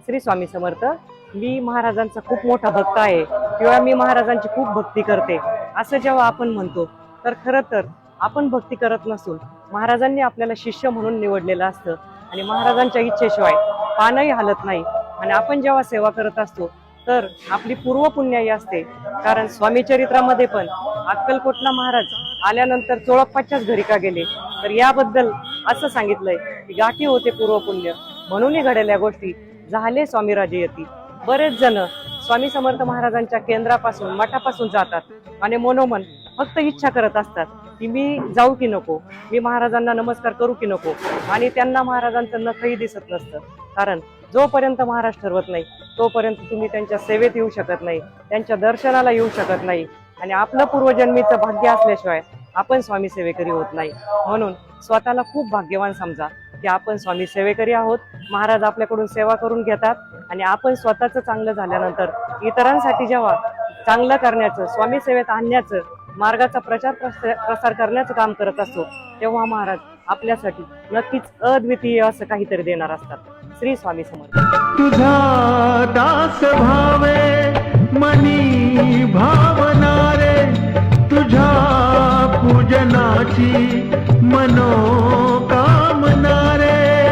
श्री स्वामी समर्थ. मी महाराजांचा खूप मोठा भक्त आहे किंवा मी महाराजांची खूप भक्ती करते असं जेव्हा आपण म्हणतो तर खरं तर आपण भक्ती करत नसून महाराजांनी आपल्याला शिष्य म्हणून निवडलेलं असतं आणि महाराजांच्या इच्छेशिवाय पानही हालत नाही. आणि आपण जेव्हा सेवा करत असतो तर आपली पूर्वपुण्याई असते. कारण स्वामी चरित्रामध्ये पण अक्कलकोटला महाराज आल्यानंतर चोळप्पाच्याच घरी का गेले तर याबद्दल असं सांगितलंय की गाठी होते पूर्वपुण्य म्हणूनही घडलेल्या गोष्टी झाले स्वामी राजे येती. बरेच जण स्वामी समर्थ महाराजांच्या केंद्रापासून मठापासून जातात आणि मनोमन फक्त इच्छा करत असतात की मी जाऊ की नको, मी महाराजांना नमस्कार करू की नको. आणि त्यांना महाराजांचं नखही दिसत नसतं. कारण जोपर्यंत महाराज ठरवत नाही तोपर्यंत तुम्ही त्यांच्या सेवेत येऊ शकत नाही, त्यांच्या दर्शनाला येऊ शकत नाही. आणि आपलं पूर्वजन्मीचं भाग्य असल्याशिवाय आपण स्वामी सेवेकरी होत नाही. म्हणून स्वतःला खूप भाग्यवान समजा की आपण स्वामी सेवेकरी आहोत. महाराज आपल्याकडून सेवा करून घेतात आणि आपण स्वतःचं चांगलं झाल्यानंतर इतरांसाठी जेव्हा चांगलं करण्याचं, स्वामी सेवेत आणण्याचं, मार्गाचा प्रसार करण्याचं काम करत असतो तेव्हा महाराज आपल्यासाठी नक्कीच अद्वितीय असं काहीतरी देणार असतात. श्री स्वामी समर्थ. तुझा दास भावे मनी भावना रे, तुझ्या पूजनाची मनोका